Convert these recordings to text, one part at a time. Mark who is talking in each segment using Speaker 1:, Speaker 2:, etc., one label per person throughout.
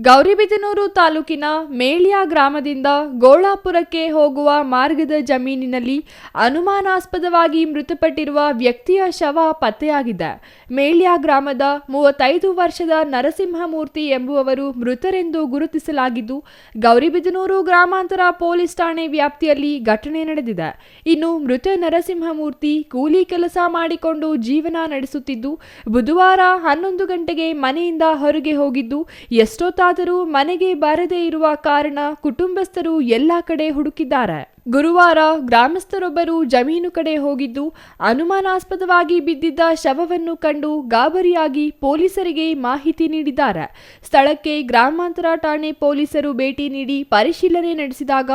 Speaker 1: ಗೌರಿಬಿದನೂರು ತಾಲೂಕಿನ ಮೇಳ್ಯ ಗ್ರಾಮದಿಂದ ಗೋಳಾಪುರಕ್ಕೆ ಹೋಗುವ ಮಾರ್ಗದ ಜಮೀನಿನಲ್ಲಿ ಅನುಮಾನಾಸ್ಪದವಾಗಿ ಮೃತಪಟ್ಟಿರುವ ವ್ಯಕ್ತಿಯ ಶವ ಪತ್ತೆಯಾಗಿದೆ. ಮೇಳ್ಯ ಗ್ರಾಮದ 35 ವರ್ಷದ ನರಸಿಂಹಮೂರ್ತಿ ಎಂಬುವವರು ಮೃತರೆಂದು ಗುರುತಿಸಲಾಗಿದ್ದು, ಗೌರಿಬಿದನೂರು ಗ್ರಾಮಾಂತರ ಪೊಲೀಸ್ ಠಾಣೆ ವ್ಯಾಪ್ತಿಯಲ್ಲಿ ಘಟನೆ ನಡೆದಿದೆ. ಇನ್ನು ಮೃತ ನರಸಿಂಹಮೂರ್ತಿ ಕೂಲಿ ಕೆಲಸ ಮಾಡಿಕೊಂಡು ಜೀವನ ನಡೆಸುತ್ತಿದ್ದು, ಬುಧವಾರ 11 ಗಂಟೆಗೆ ಮನೆಯಿಂದ ಹೊರಗೆ ಹೋಗಿದ್ದು, ಎಷ್ಟೊತ್ತಾದರೂ ಮನೆಗೆ ಬಾರದೇ ಇರುವ ಕಾರಣ ಕುಟುಂಬಸ್ಥರು ಎಲ್ಲಾ ಕಡೆ ಹುಡುಕಿದ್ದಾರೆ. ಗುರುವಾರ ಗ್ರಾಮಸ್ಥರೊಬ್ಬರು ಜಮೀನು ಕಡೆ ಹೋಗಿದ್ದು, ಅನುಮಾನಾಸ್ಪದವಾಗಿ ಬಿದ್ದಿದ್ದ ಶವವನ್ನು ಕಂಡು ಗಾಬರಿಯಾಗಿ ಪೊಲೀಸರಿಗೆ ಮಾಹಿತಿ ನೀಡಿದ್ದಾರೆ. ಸ್ಥಳಕ್ಕೆ ಗ್ರಾಮಾಂತರ ಠಾಣೆ ಪೊಲೀಸರು ಭೇಟಿ ನೀಡಿ ಪರಿಶೀಲನೆ ನಡೆಸಿದಾಗ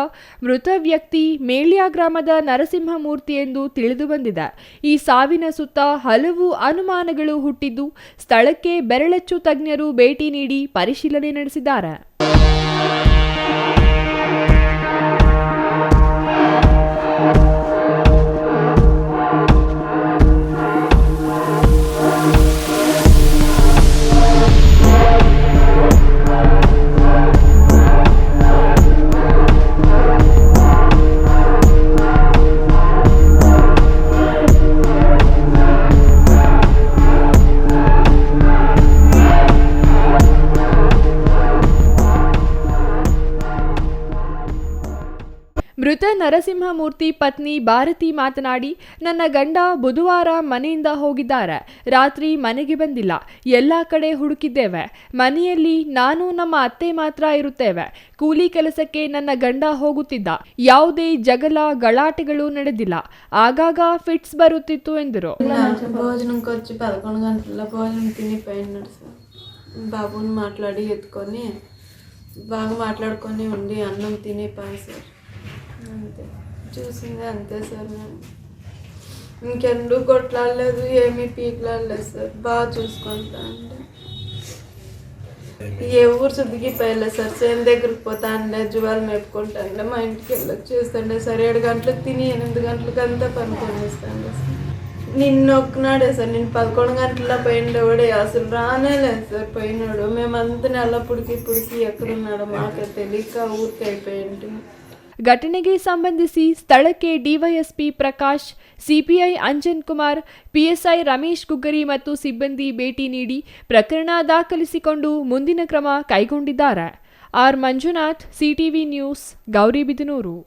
Speaker 1: ಮೃತ ವ್ಯಕ್ತಿ ಮೇಳ್ಯ ಗ್ರಾಮದ ನರಸಿಂಹಮೂರ್ತಿ ಎಂದು ತಿಳಿದು ಬಂದಿದೆ. ಈ ಸಾವಿನ ಸುತ್ತ ಹಲವು ಅನುಮಾನಗಳು ಹುಟ್ಟಿದ್ದು, ಸ್ಥಳಕ್ಕೆ ಬೆರಳಚ್ಚು ತಜ್ಞರು ಭೇಟಿ ನೀಡಿ ಪರಿಶೀಲನೆ ನಡೆಸಿದ್ದಾರೆ. ಮೃತ ನರಸಿಂಹಮೂರ್ತಿ ಪತ್ನಿ ಭಾರತಿ ಮಾತನಾಡಿ, ನನ್ನ ಗಂಡ ಬುಧವಾರ ಮನೆಯಿಂದ ಹೋಗಿದ್ದಾರೆ. ರಾತ್ರಿ ಮನೆಗೆ ಬಂದಿಲ್ಲ. ಎಲ್ಲ ಕಡೆ ಹುಡುಕಿದ್ದೇವೆ. ಮನೆಯಲ್ಲಿ ನಾನು ನಮ್ಮ ಅತ್ತೆ ಮಾತ್ರ ಇರುತ್ತೇವೆ. ಕೂಲಿ ಕೆಲಸಕ್ಕೆ ನನ್ನ ಗಂಡ ಹೋಗುತ್ತಿದ್ದ. ಯಾವುದೇ ಜಗಳ ಗಲಾಟೆಗಳು ನಡೆದಿಲ್ಲ. ಆಗಾಗ ಫಿಟ್ಸ್ ಬರುತ್ತಿತ್ತು ಎಂದರು.
Speaker 2: భోజనంకి వచ్చి 11 గంటల భోజనం తిని పోయినాడు సార్. బాబుని మాట్లాడి ఎత్తుకొని బాగా మాట్లాడుకొని ఉండి అన్నం తిని పోయి సార్. అంతే చూసింది అంతే సార్. మేము ఇంకెందుకు కొట్లాడలేదు, ఏమీ పీకలాడలేదు సార్. బాగా చూసుకుంటా అంటే ఏ ఊరు శుద్ధికి పోయలేదు సార్. చేను దగ్గరికి పోతా అండే, జువాలు మేపుకుంటాండే, మా ఇంటికి వెళ్ళొచ్చి చేస్తాండే సార్. 7 గంటలకు తిని 8 గంటలకు అంతా పనుకొనిస్తాండే సార్. నిన్న ఒక్కనాడే సార్, నేను 11 గంటల్లో పోయిండేవాడే, అసలు రానే లేదు సార్. పోయినాడు మేమంతా నెల పుడికి ఎక్కడున్నాడో మాకే తెలియక ఊరికి అయిపోయింది.
Speaker 1: ಘಟನೆಗೆ ಸಂಬಂಧಿಸಿ ಸ್ಥಳಕ್ಕೆ DySP Prakash, CPI Anjan Kumar, PSI Ramesh Guggari ಮತ್ತು ಸಿಬ್ಬಂದಿ ಭೇಟಿ ನೀಡಿ ಪ್ರಕರಣ ದಾಖಲಿಸಿಕೊಂಡು ಮುಂದಿನ ಕ್ರಮ ಕೈಗೊಂಡಿದ್ದಾರೆ. R Manjunath, CTV news, Gauribidanur.